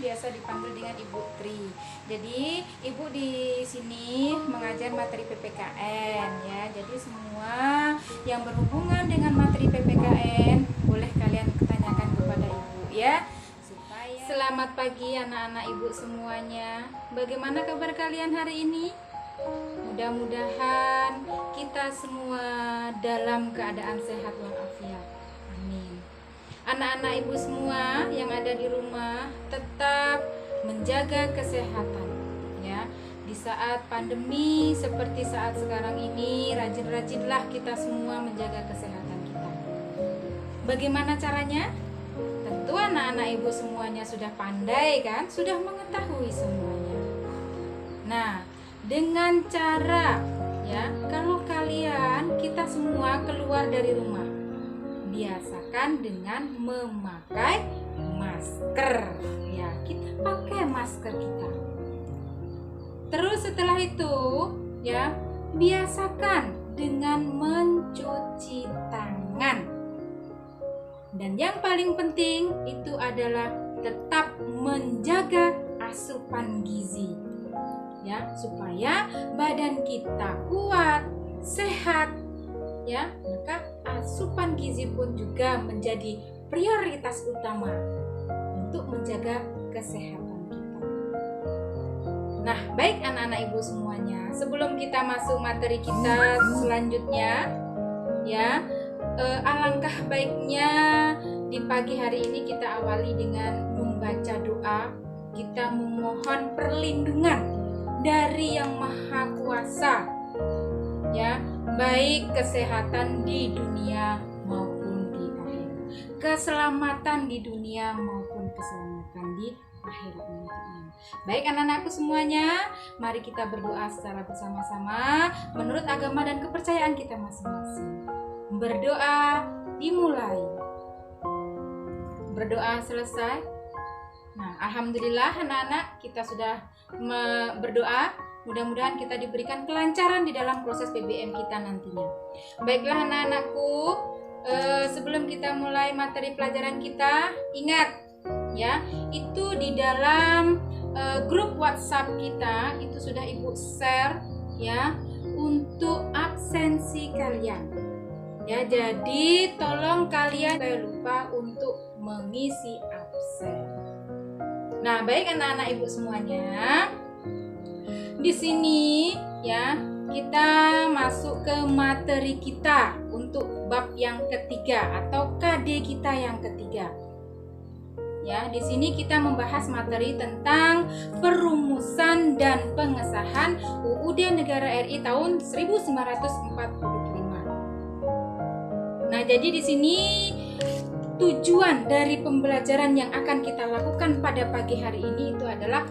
biasa dipanggil dengan Ibu Tri. Jadi Ibu di sini mengajar materi PPKN ya. Jadi semua yang berhubungan dengan materi PPKN boleh kalian tanyakan kepada Ibu ya. Selamat pagi anak-anak Ibu semuanya. Bagaimana kabar kalian hari ini? Mudah-mudahan kita semua dalam keadaan sehat walafiat. Amin. Anak-anak Ibu semua yang ada di rumah tetap menjaga kesehatan ya. Di saat pandemi seperti saat sekarang ini, rajin-rajinlah kita semua menjaga kesehatan kita. Bagaimana caranya? Tentu anak-anak Ibu semuanya sudah pandai kan? Sudah mengetahui semuanya. Nah, dengan cara ya, kalau kalian kita semua keluar dari rumah, biasakan dengan memakai masker ya. Kita pakai masker kita. Terus setelah itu ya, biasakan dengan mencuci tangan. Dan yang paling penting itu adalah tetap menjaga asupan gizi ya, supaya badan kita kuat, sehat ya. Maka asupan gizi pun juga menjadi prioritas utama untuk menjaga kesehatan kita. Nah, baik anak-anak Ibu semuanya, sebelum kita masuk materi kita selanjutnya ya, alangkah baiknya di pagi hari ini kita awali dengan membaca doa. Kita memohon perlindungan dari Yang Maha Kuasa ya, baik kesehatan di dunia maupun di akhirat, keselamatan di dunia maupun keselamatan di akhirat nantinya. Baik anak-anakku semuanya, mari kita berdoa secara bersama-sama menurut agama dan kepercayaan kita masing-masing. Berdoa dimulai. Berdoa selesai. Nah, alhamdulillah anak-anak kita sudah berdoa. Mudah-mudahan kita diberikan kelancaran di dalam proses PBM kita nantinya. Baiklah anak-anakku, sebelum kita mulai materi pelajaran kita, ingat ya, itu di dalam grup WhatsApp kita itu sudah Ibu share ya untuk absensi kalian. Ya, jadi tolong kalian jangan lupa untuk mengisi absen. Nah, baik anak-anak Ibu semuanya. Di sini ya, kita masuk ke materi kita untuk bab yang ketiga atau KD kita yang ketiga. Ya, di sini kita membahas materi tentang perumusan dan pengesahan UUD Negara RI tahun 1945. Nah, jadi di sini tujuan dari pembelajaran yang akan kita lakukan pada pagi hari ini itu adalah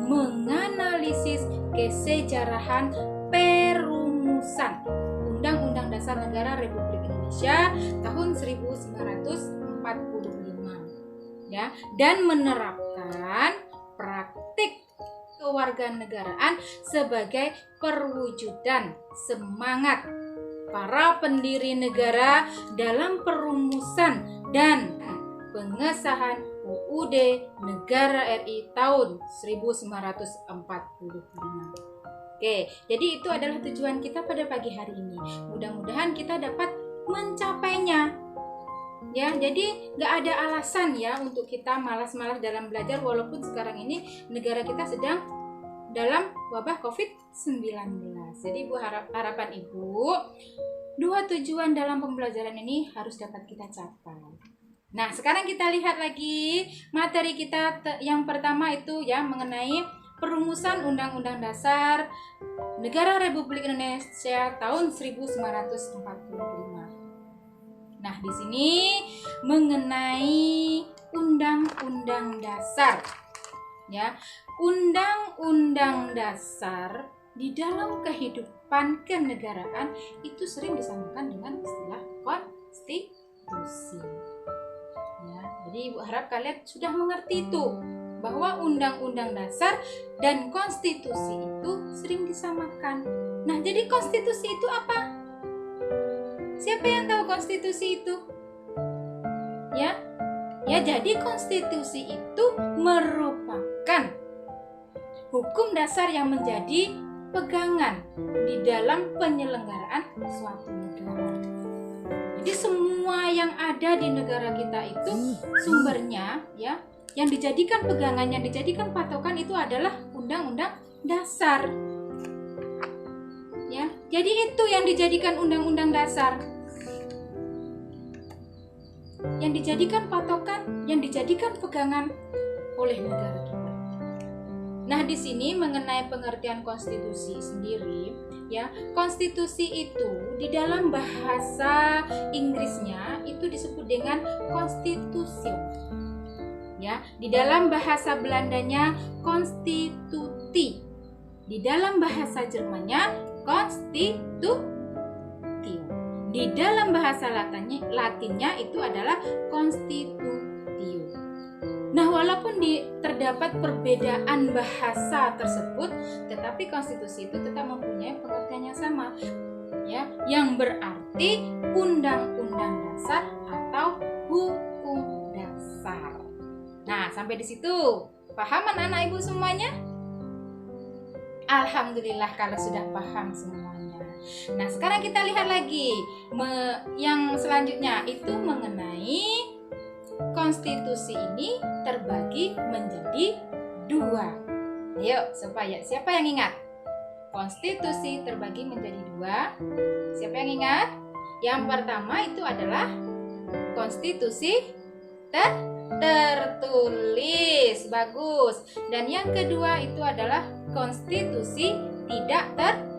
menganalisis kesejarahan perumusan Undang-Undang Dasar Negara Republik Indonesia tahun 1945 ya, dan menerapkan praktik kewarganegaraan sebagai perwujudan semangat para pendiri negara dalam perumusan dan pengesahan UUD Negara RI tahun 1945. Oke, jadi itu adalah tujuan kita pada pagi hari ini. Mudah-mudahan kita dapat mencapainya. Ya, jadi nggak ada alasan ya untuk kita malas-malas dalam belajar, walaupun sekarang ini negara kita sedang dalam wabah COVID-19. Jadi harapan Ibu, dua tujuan dalam pembelajaran ini harus dapat kita capai. Nah, sekarang kita lihat lagi materi kita yang pertama itu ya, mengenai perumusan Undang-Undang Dasar Negara Republik Indonesia tahun 1945. Nah, di sini mengenai Undang-Undang Dasar ya. Undang-undang dasar di dalam kehidupan kenegaraan itu sering disamakan dengan istilah konstitusi. Ya, jadi Ibu harap kalian sudah mengerti itu, bahwa undang-undang dasar dan konstitusi itu sering disamakan. Nah, jadi konstitusi itu apa? Siapa yang tahu konstitusi itu? Ya, Ya, jadi konstitusi itu merupakan hukum dasar yang menjadi pegangan di dalam penyelenggaraan suatu negara. Jadi semua yang ada di negara kita itu sumbernya, ya, yang dijadikan pegangan, yang dijadikan patokan itu adalah undang-undang dasar. Ya, jadi itu yang dijadikan undang-undang dasar. Yang dijadikan patokan, yang dijadikan pegangan oleh negara kita. Nah, di sini mengenai pengertian konstitusi sendiri, ya, konstitusi itu di dalam bahasa Inggrisnya itu disebut dengan constitution. Ya, di dalam bahasa Belandanya konstituti. Di dalam bahasa Jermannya constitutio. Di dalam bahasa Latinnya itu adalah constitutio. Nah, walaupun terdapat perbedaan bahasa tersebut, tetapi konstitusi itu tetap mempunyai pengertian yang sama, ya, yang berarti undang-undang dasar atau hukum dasar. Nah, sampai di situ paham anak-anak ibu semuanya? Alhamdulillah kalau sudah paham semuanya. Nah, sekarang kita lihat lagi yang selanjutnya itu mengenai konstitusi ini terbagi menjadi 2. Ayo, siapa yang ingat? Konstitusi terbagi menjadi 2. Siapa yang ingat? Yang pertama itu adalah konstitusi tertulis. Bagus. Dan yang kedua itu adalah konstitusi tidak tertulis.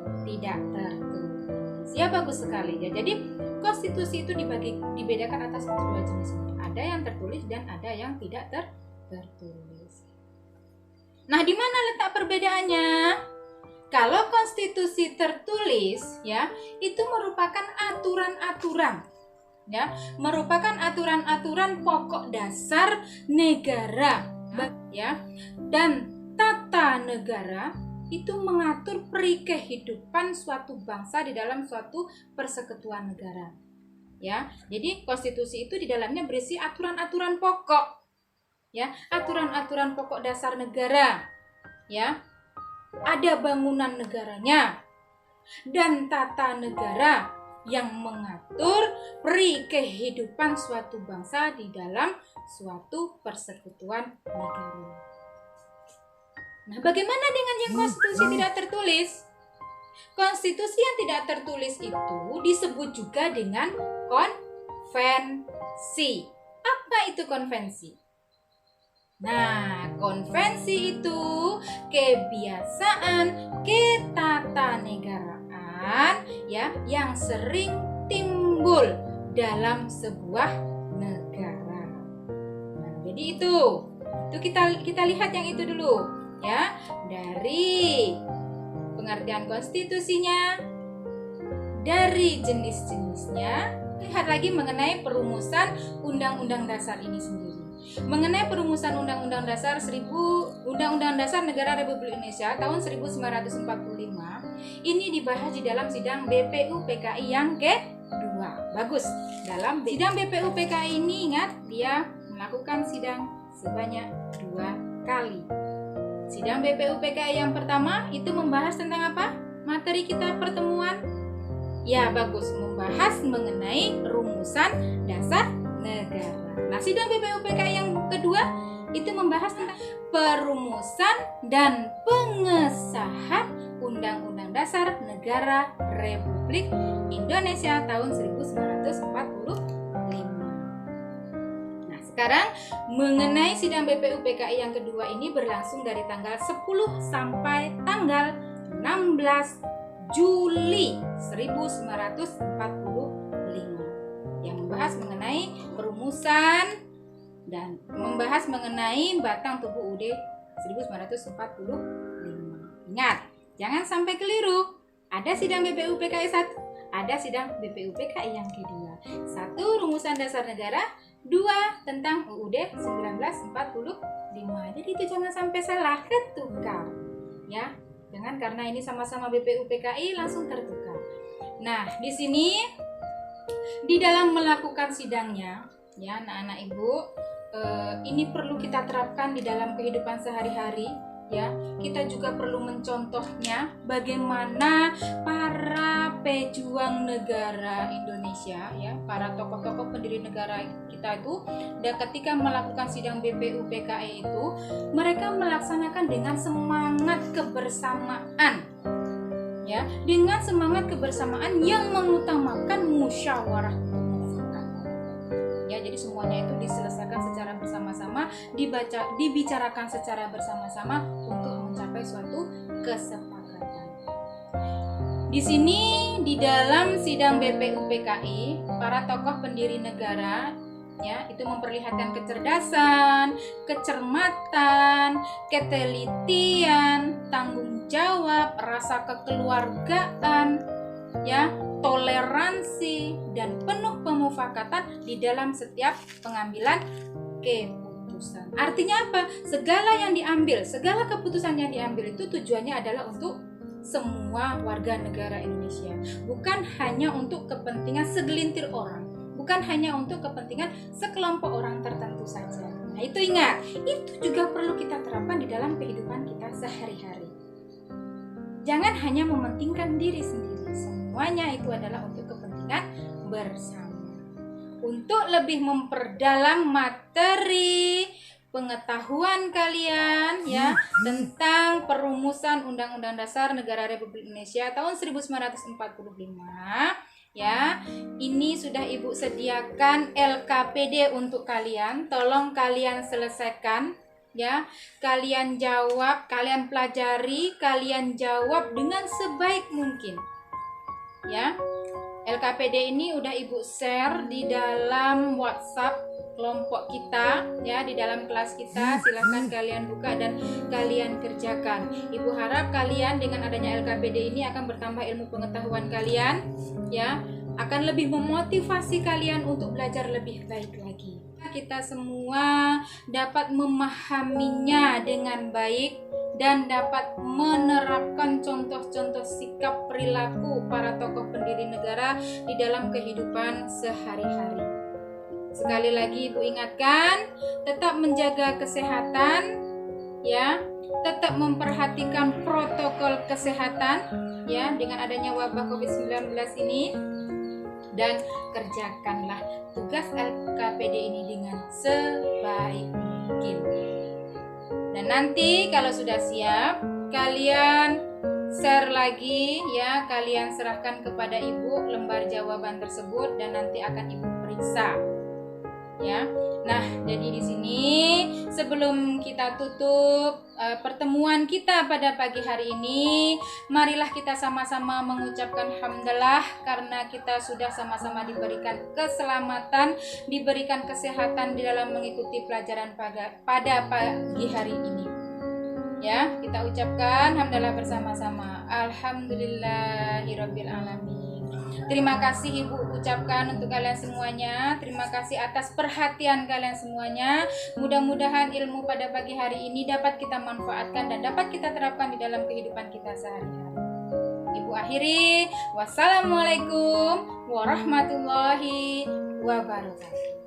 Ya, bagus sekali ya. Jadi konstitusi itu dibedakan atas 2 jenis ini. Ada yang tertulis dan ada yang tidak tertulis. Nah, di mana letak perbedaannya? Kalau konstitusi tertulis, ya, itu merupakan aturan-aturan, ya, merupakan aturan-aturan pokok dasar negara, ya, dan tata negara itu mengatur peri kehidupan suatu bangsa di dalam suatu persekutuan negara. Ya, jadi konstitusi itu di dalamnya berisi aturan-aturan pokok, ya, aturan-aturan pokok dasar negara, ya, ada bangunan negaranya dan tata negara yang mengatur peri kehidupan suatu bangsa di dalam suatu persekutuan negara. Nah, bagaimana dengan yang konstitusi tidak tertulis? Konstitusi yang tidak tertulis itu disebut juga dengan konvensi. Apa itu konvensi? Nah, konvensi itu kebiasaan ketatanegaraan, ya, yang sering timbul dalam sebuah negara. Nah, jadi itu kita lihat yang itu dulu, ya, dari pengertian konstitusinya, dari jenis-jenisnya. Lihat lagi mengenai perumusan Undang-Undang Dasar ini sendiri. Mengenai perumusan Undang-Undang Dasar Undang-Undang Dasar Negara Republik Indonesia tahun 1945 ini dibahas di dalam sidang BPUPKI yang kedua. Bagus. Dalam sidang BPUPKI ini, ingat, dia melakukan sidang sebanyak 2 kali. Sidang BPUPKI yang pertama itu membahas tentang apa? Materi kita pertemuan. Ya, bagus, membahas mengenai rumusan dasar negara. Nah, sidang BPUPKI yang kedua itu membahas tentang perumusan dan pengesahan Undang-Undang Dasar Negara Republik Indonesia tahun 1945. Nah, sekarang mengenai sidang BPUPKI yang kedua ini berlangsung dari tanggal 10 sampai tanggal 16 Juli 1945 yang membahas mengenai perumusan dan membahas mengenai batang tubuh UUD 1945. Ingat, jangan sampai keliru. Ada sidang BPUPKI 1, ada sidang BPUPKI yang kedua. 1 rumusan dasar negara, 2 tentang UUD 1945. Jadi itu jangan sampai salah ketukar, ya. Jangan karena ini sama-sama BPUPKI langsung tertukar. Nah, di sini di dalam melakukan sidangnya, ya anak-anak ibu, ini perlu kita terapkan di dalam kehidupan sehari-hari. Ya, kita juga perlu mencontohnya bagaimana para pejuang negara Indonesia, ya, para tokoh-tokoh pendiri negara kita itu, dan ketika melakukan sidang BPUPKI itu, mereka melaksanakan dengan semangat kebersamaan, ya, dengan semangat kebersamaan yang mengutamakan musyawarah mufakat. Ya, jadi semuanya itu diselesaikan secara bersama-sama, dibicarakan secara bersama-sama untuk mencapai suatu kesepakatan. Di sini di dalam sidang BPUPKI, para tokoh pendiri negara, ya, itu memperlihatkan kecerdasan, kecermatan, ketelitian, tanggung jawab, rasa kekeluargaan, ya, toleransi, dan penuh pemufakatan di dalam setiap pengambilan keputusan. Artinya apa? Segala yang diambil, segala keputusan yang diambil itu tujuannya adalah untuk semua warga negara Indonesia, bukan hanya untuk kepentingan segelintir orang, bukan hanya untuk kepentingan sekelompok orang tertentu saja. Nah, itu ingat, itu juga perlu kita terapkan di dalam kehidupan kita sehari-hari. Jangan hanya mementingkan diri sendiri, semuanya itu adalah untuk kepentingan bersama. Untuk lebih memperdalam materi pengetahuan kalian, ya, tentang perumusan Undang-Undang Dasar Negara Republik Indonesia tahun 1945, ya, ini sudah Ibu sediakan LKPD untuk kalian. Tolong kalian selesaikan, ya, kalian jawab, kalian pelajari, kalian jawab dengan sebaik mungkin, ya. LKPD ini udah Ibu share di dalam WhatsApp kelompok kita, ya, di dalam kelas kita. Silahkan kalian buka dan kalian kerjakan. Ibu harap kalian dengan adanya LKPD ini akan bertambah ilmu pengetahuan kalian, ya, akan lebih memotivasi kalian untuk belajar lebih baik lagi. Kita semua dapat memahaminya dengan baik dan dapat menerapkan contoh-contoh sikap perilaku para tokoh pendiri negara di dalam kehidupan sehari-hari. Sekali lagi Ibu ingatkan, tetap menjaga kesehatan, ya, tetap memperhatikan protokol kesehatan, ya, dengan adanya wabah COVID-19 ini, dan kerjakanlah tugas LKPD ini dengan sebaik mungkin. Dan nanti kalau sudah siap, kalian share lagi, ya, kalian serahkan kepada Ibu lembar jawaban tersebut dan nanti akan Ibu periksa, ya. Nah, jadi di sini sebelum kita tutup pertemuan kita pada pagi hari ini, marilah kita sama-sama mengucapkan hamdalah karena kita sudah sama-sama diberikan keselamatan, diberikan kesehatan di dalam mengikuti pelajaran pada pagi hari ini. Ya, kita ucapkan hamdalah bersama-sama. Alhamdulillahirabbil alamin. Terima kasih Ibu ucapkan untuk kalian semuanya. Terima kasih atas perhatian kalian semuanya. Mudah-mudahan ilmu pada pagi hari ini dapat kita manfaatkan dan dapat kita terapkan di dalam kehidupan kita sehari-hari. Ibu akhiri, wassalamualaikum warahmatullahi wabarakatuh.